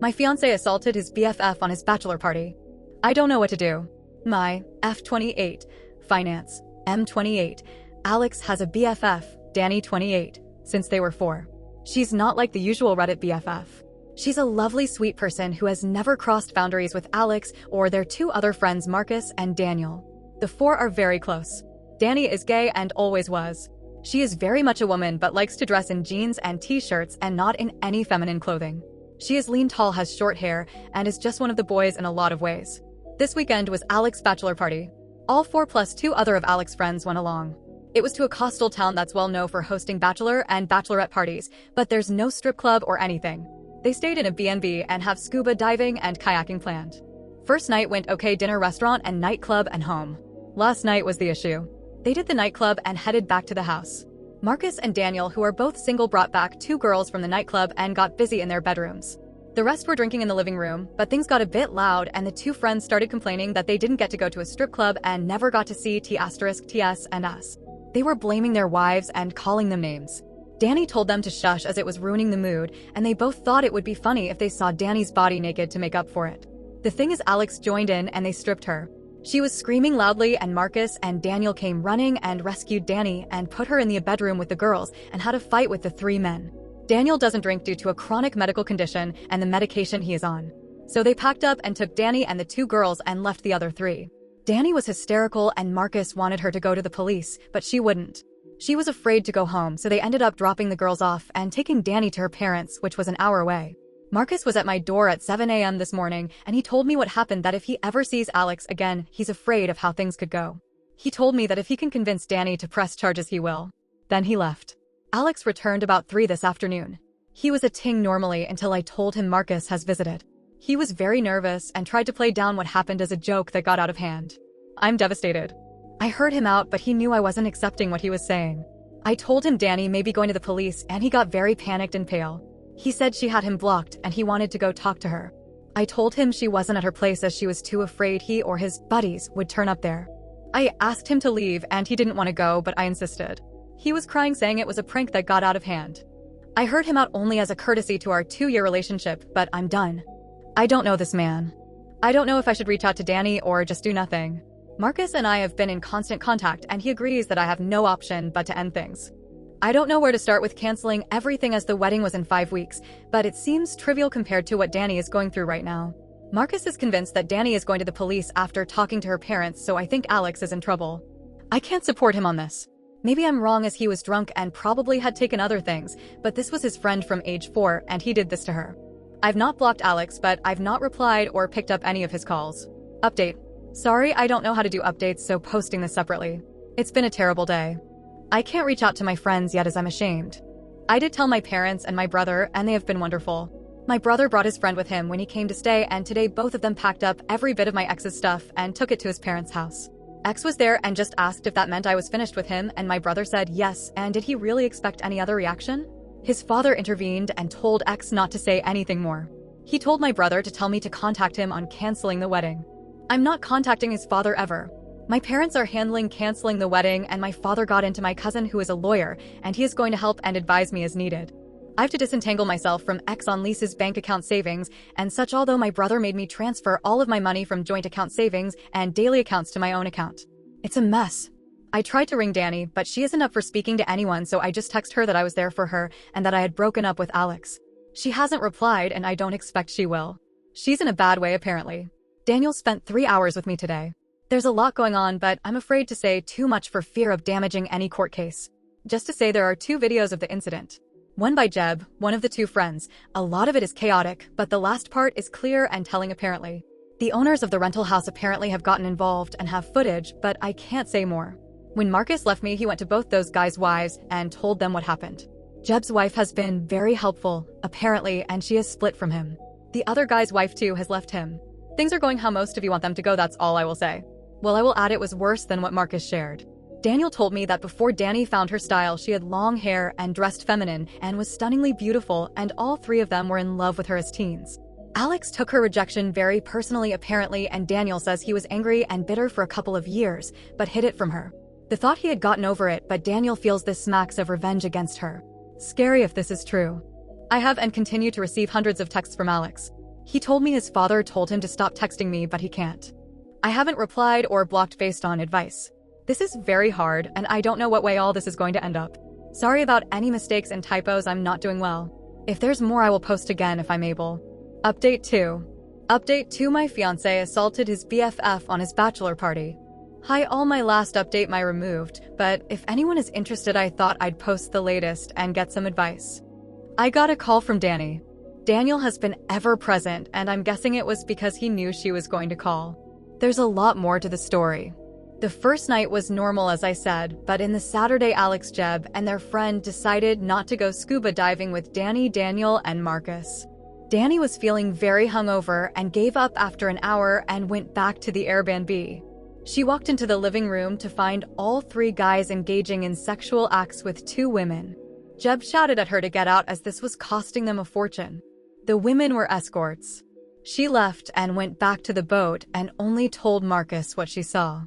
My fiancé assaulted his BFF on his bachelor party. I don't know what to do. My F28, finance, M28, Alex has a BFF, Danny 28, since they were 4. She's not like the usual Reddit BFF. She's a lovely, sweet person who has never crossed boundaries with Alex or their 2 other friends Marcus and Daniel. The 4 are very close. Danny is gay and always was. She is very much a woman but likes to dress in jeans and t-shirts and not in any feminine clothing. She is lean, tall, has short hair, and is just one of the boys in a lot of ways. This weekend was Alex's bachelor party. All 4 plus 2 other of Alex's friends went along. It was to a coastal town that's well known for hosting bachelor and bachelorette parties, but there's no strip club or anything. They stayed in a B&B and have scuba diving and kayaking planned. First night went okay, dinner, restaurant and nightclub and home. Last night was the issue. They did the nightclub and headed back to the house. Marcus and Daniel, who are both single, brought back 2 girls from the nightclub and got busy in their bedrooms. The rest were drinking in the living room, but things got a bit loud and the 2 friends started complaining that they didn't get to go to a strip club and never got to see T*TS and us. They were blaming their wives and calling them names. Danny told them to shush as it was ruining the mood, and they both thought it would be funny if they saw Danny's body naked to make up for it. The thing is, Alex joined in and they stripped her. She was screaming loudly and Marcus and Daniel came running and rescued Danny and put her in the bedroom with the girls and had a fight with the 3 men. Daniel doesn't drink due to a chronic medical condition and the medication he is on. So they packed up and took Danny and the 2 girls and left the other 3. Danny was hysterical and Marcus wanted her to go to the police, but she wouldn't. She was afraid to go home, so they ended up dropping the girls off and taking Danny to her parents, which was an hour away. Marcus was at my door at 7 a.m. this morning, and he told me what happened, that if he ever sees Alex again, he's afraid of how things could go. He told me that if he can convince Danny to press charges, he will. Then he left. Alex returned about 3 this afternoon. He was a ting normally until I told him Marcus has visited. He was very nervous and tried to play down what happened as a joke that got out of hand. I'm devastated. I heard him out, but he knew I wasn't accepting what he was saying. I told him Danny may be going to the police, and he got very panicked and pale. He said she had him blocked and he wanted to go talk to her. I told him she wasn't at her place as she was too afraid he or his buddies would turn up there. I asked him to leave and he didn't want to go, but I insisted. He was crying, saying it was a prank that got out of hand. I heard him out only as a courtesy to our 2-year relationship, but I'm done. I don't know this man. I don't know if I should reach out to Danny or just do nothing. Marcus and I have been in constant contact and he agrees that I have no option but to end things. I don't know where to start with canceling everything as the wedding was in 5 weeks, but it seems trivial compared to what Danny is going through right now. Marcus is convinced that Danny is going to the police after talking to her parents, so I think Alex is in trouble. I can't support him on this. Maybe I'm wrong, as he was drunk and probably had taken other things, but this was his friend from age 4 and he did this to her. I've not blocked Alex, but I've not replied or picked up any of his calls. Update. Sorry, I don't know how to do updates, so posting this separately. It's been a terrible day. I can't reach out to my friends yet as I'm ashamed. I did tell my parents and my brother, and they have been wonderful. My brother brought his friend with him when he came to stay, and today both of them packed up every bit of my ex's stuff and took it to his parents' house. Ex was there and just asked if that meant I was finished with him, and my brother said yes, and did he really expect any other reaction? His father intervened and told Ex not to say anything more. He told my brother to tell me to contact him on canceling the wedding. I'm not contacting his father ever. My parents are handling canceling the wedding, and my father got into my cousin, who is a lawyer, and he is going to help and advise me as needed. I have to disentangle myself from Ex on Lisa's bank account savings and such, although my brother made me transfer all of my money from joint account savings and daily accounts to my own account. It's a mess. I tried to ring Danny, but she isn't up for speaking to anyone, so I just texted her that I was there for her and that I had broken up with Alex. She hasn't replied, and I don't expect she will. She's in a bad way, apparently. Daniel spent 3 hours with me today. There's a lot going on, but I'm afraid to say too much for fear of damaging any court case. Just to say, there are 2 videos of the incident. One by Jeb, one of the 2 friends. A lot of it is chaotic, but the last part is clear and telling apparently. The owners of the rental house apparently have gotten involved and have footage, but I can't say more. When Marcus left me, he went to both those guys' wives and told them what happened. Jeb's wife has been very helpful, apparently, and she has split from him. The other guy's wife too has left him. Things are going how most of you want them to go, that's all I will say. Well, I will add it was worse than what Marcus shared. Daniel told me that before Danny found her style, she had long hair and dressed feminine and was stunningly beautiful, and all 3 of them were in love with her as teens. Alex took her rejection very personally apparently, and Daniel says he was angry and bitter for a couple of years, but hid it from her. The thought he had gotten over it, but Daniel feels this smacks of revenge against her. Scary if this is true. I have and continue to receive hundreds of texts from Alex. He told me his father told him to stop texting me, but he can't. I haven't replied or blocked based on advice. This is very hard, and I don't know what way all this is going to end up. Sorry about any mistakes and typos, I'm not doing well. If there's more, I will post again if I'm able. Update 2. Update 2. My fiancé assaulted his BFF on his bachelor party. Hi all, my last update my removed, but if anyone is interested, I thought I'd post the latest and get some advice. I got a call from Danny. Daniel has been ever present, and I'm guessing it was because he knew she was going to call. There's a lot more to the story. The first night was normal as I said, but in the Saturday Alex, Jeb, and their friend decided not to go scuba diving with Danny, Daniel, and Marcus. Danny was feeling very hungover and gave up after an hour and went back to the Airbnb. She walked into the living room to find all 3 guys engaging in sexual acts with 2 women. Jeb shouted at her to get out as this was costing them a fortune. The women were escorts. She left and went back to the boat and only told Marcus what she saw.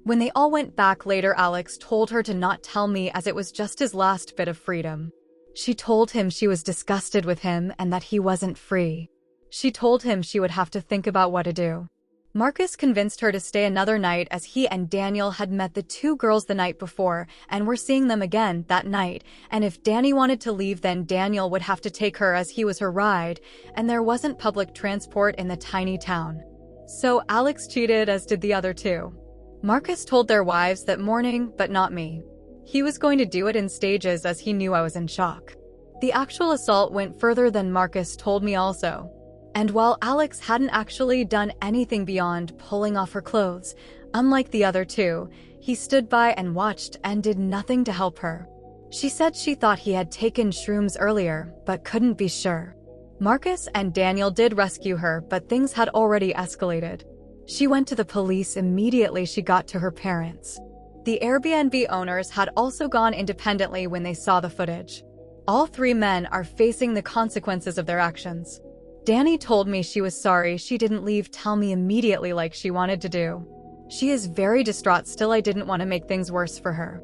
When they all went back later, Alex told her to not tell me as it was just his last bit of freedom. She told him she was disgusted with him and that he wasn't free. She told him she would have to think about what to do. Marcus convinced her to stay another night as he and Daniel had met the 2 girls the night before and were seeing them again that night, and if Danny wanted to leave then Daniel would have to take her as he was her ride, and there wasn't public transport in the tiny town. So Alex cheated, as did the other 2. Marcus told their wives that morning, but not me. He was going to do it in stages as he knew I was in shock. The actual assault went further than Marcus told me also. And while Alex hadn't actually done anything beyond pulling off her clothes, unlike the other 2, he stood by and watched and did nothing to help her. She said she thought he had taken shrooms earlier, but couldn't be sure. Marcus and Daniel did rescue her, but things had already escalated. She went to the police immediately she got to her parents. The Airbnb owners had also gone independently when they saw the footage. All 3 men are facing the consequences of their actions. Danny told me she was sorry she didn't leave tell me immediately like she wanted to do. She is very distraught still. I didn't want to make things worse for her.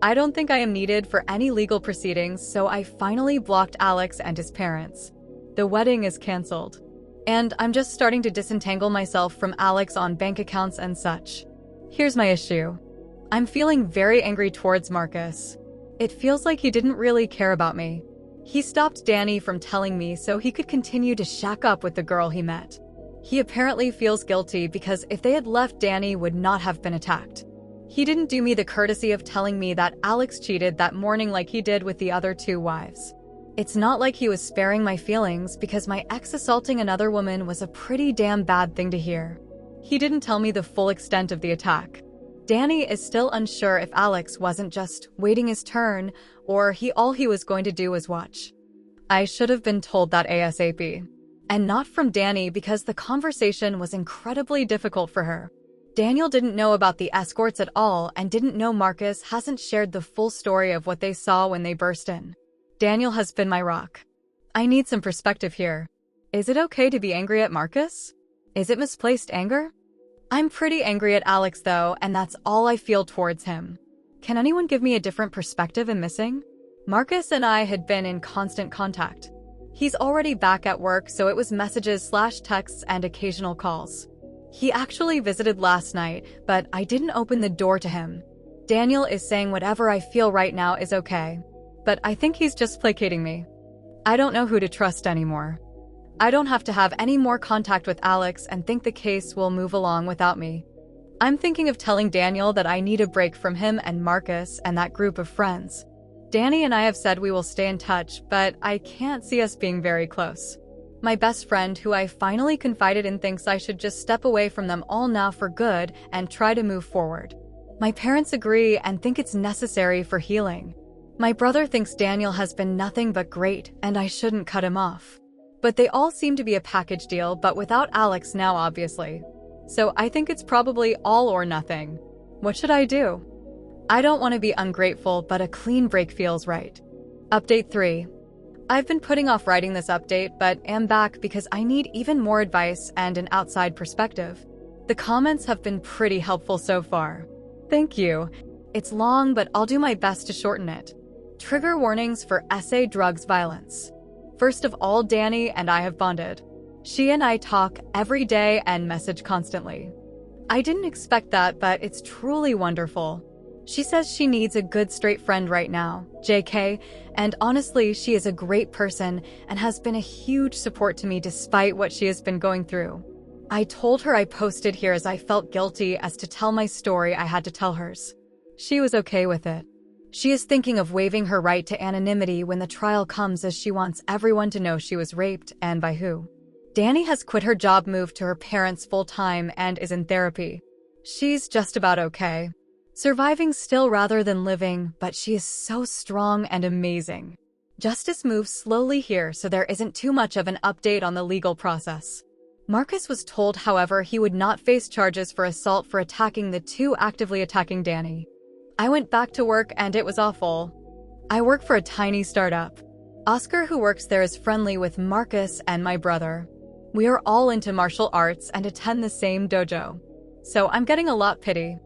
I don't think I am needed for any legal proceedings, so I finally blocked Alex and his parents. The wedding is cancelled. And I'm just starting to disentangle myself from Alex on bank accounts and such. Here's my issue. I'm feeling very angry towards Marcus. It feels like he didn't really care about me. He stopped Danny from telling me so he could continue to shack up with the girl he met. He apparently feels guilty because if they had left, Danny would not have been attacked. He didn't do me the courtesy of telling me that Alex cheated that morning like he did with the other 2 wives. It's not like he was sparing my feelings because my ex assaulting another woman was a pretty damn bad thing to hear. He didn't tell me the full extent of the attack. Danny is still unsure if Alex wasn't just waiting his turn or all he was going to do was watch. I should have been told that ASAP. And not from Danny because the conversation was incredibly difficult for her. Daniel didn't know about the escorts at all and didn't know Marcus hasn't shared the full story of what they saw when they burst in. Daniel has been my rock. I need some perspective here. Is it okay to be angry at Marcus? Is it misplaced anger? I'm pretty angry at Alex though, and that's all I feel towards him. Can anyone give me a different perspective in missing? Marcus and I had been in constant contact. He's already back at work, so it was messages/texts and occasional calls. He actually visited last night, but I didn't open the door to him. Daniel is saying whatever I feel right now is okay, but I think he's just placating me. I don't know who to trust anymore. I don't have to have any more contact with Alex and think the case will move along without me. I'm thinking of telling Daniel that I need a break from him and Marcus and that group of friends. Danny and I have said we will stay in touch, but I can't see us being very close. My best friend, who I finally confided in, thinks I should just step away from them all now for good and try to move forward. My parents agree and think it's necessary for healing. My brother thinks Daniel has been nothing but great and I shouldn't cut him off. But they all seem to be a package deal, but without Alex now, obviously. So I think it's probably all or nothing. What should I do? I don't want to be ungrateful, but a clean break feels right. Update 3. I've been putting off writing this update, but am back because I need even more advice and an outside perspective. The comments have been pretty helpful so far. Thank you. It's long, but I'll do my best to shorten it. Trigger warnings for essay drugs violence. First of all, Danny and I have bonded. She and I talk every day and message constantly. I didn't expect that, but it's truly wonderful. She says she needs a good straight friend right now, JK, and honestly, she is a great person and has been a huge support to me despite what she has been going through. I told her I posted here as I felt guilty as to tell my story I had to tell hers. She was okay with it. She is thinking of waiving her right to anonymity when the trial comes as she wants everyone to know she was raped and by who. Danny has quit her job, moved to her parents full-time, and is in therapy. She's just about okay. Surviving still rather than living, but she is so strong and amazing. Justice moves slowly here, so there isn't too much of an update on the legal process. Marcus was told, however, he would not face charges for assault for attacking the two actively attacking Danny. I went back to work and it was awful. I work for a tiny startup. Oscar, who works there, is friendly with Marcus and my brother. We are all into martial arts and attend the same dojo. So I'm getting a lot pity.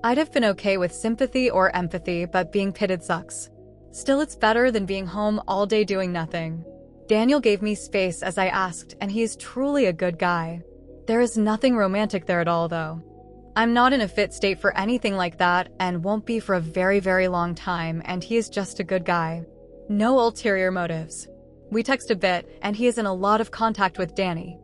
I'd have been okay with sympathy or empathy, but being pitted sucks. Still, it's better than being home all day doing nothing. Daniel gave me space as I asked, and he is truly a good guy. There is nothing romantic there at all, though. I'm not in a fit state for anything like that and won't be for a very, very long time, and he is just a good guy. No ulterior motives. We text a bit, and he is in a lot of contact with Danny.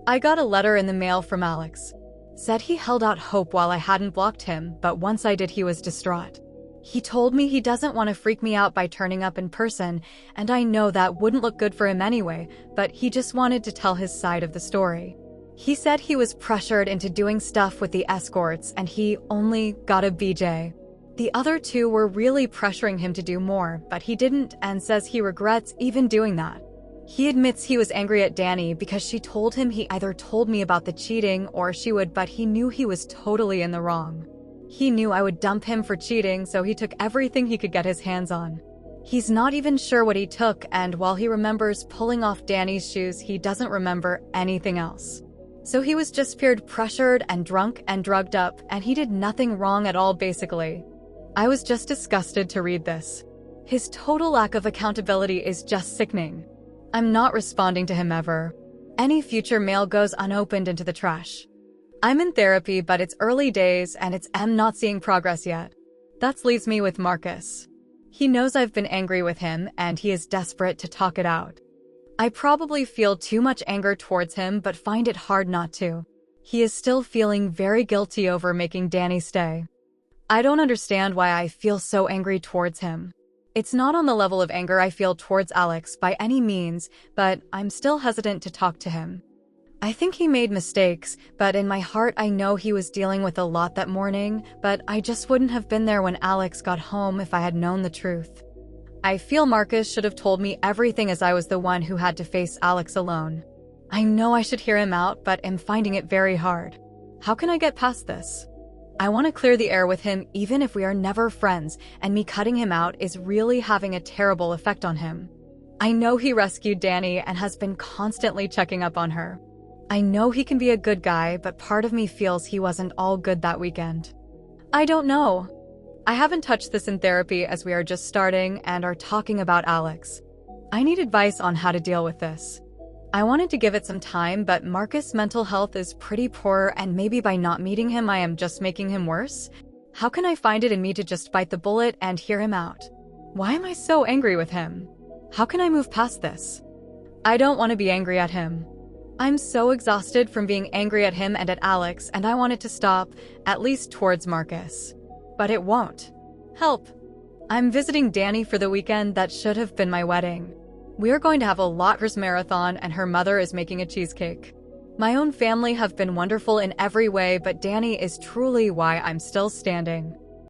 I got a letter in the mail from Alex. Said he held out hope while I hadn't blocked him, but once I did, he was distraught. He told me he doesn't want to freak me out by turning up in person, and I know that wouldn't look good for him anyway, but he just wanted to tell his side of the story. He said he was pressured into doing stuff with the escorts and he only got a BJ. The other two were really pressuring him to do more, but he didn't and says he regrets even doing that. He admits he was angry at Danny because she told him he either told me about the cheating or she would, but he knew he was totally in the wrong. He knew I would dump him for cheating, so he took everything he could get his hands on. He's not even sure what he took, and while he remembers pulling off Danny's shoes, he doesn't remember anything else. So he was just peer pressured and drunk and drugged up, and he did nothing wrong at all basically. I was just disgusted to read this. His total lack of accountability is just sickening. I'm not responding to him ever. Any future mail goes unopened into the trash. I'm in therapy, but it's early days and I'm not seeing progress yet. That leaves me with Marcus. He knows I've been angry with him and he is desperate to talk it out. I probably feel too much anger towards him, but find it hard not to. He is still feeling very guilty over making Danny stay. I don't understand why I feel so angry towards him. It's not on the level of anger I feel towards Alex by any means, but I'm still hesitant to talk to him. I think he made mistakes, but in my heart I know he was dealing with a lot that morning, but I just wouldn't have been there when Alex got home if I had known the truth. I feel Marcus should have told me everything as I was the one who had to face Alex alone. I know I should hear him out, but am finding it very hard. How can I get past this? I want to clear the air with him even if we are never friends, and me cutting him out is really having a terrible effect on him. I know he rescued Danny and has been constantly checking up on her. I know he can be a good guy, but part of me feels he wasn't all good that weekend. I don't know. I haven't touched this in therapy as we are just starting and are talking about Alex. I need advice on how to deal with this. I wanted to give it some time, but Marcus' mental health is pretty poor and maybe by not meeting him I am just making him worse. How can I find it in me to just bite the bullet and hear him out? Why am I so angry with him? How can I move past this? I don't want to be angry at him. I'm so exhausted from being angry at him and at Alex, and I want it to stop, at least towards Marcus. But it won't. Help. I'm visiting Danny for the weekend that should have been my wedding. We're going to have a lotters marathon and her mother is making a cheesecake. My own family have been wonderful in every way, but Danny is truly why I'm still standing.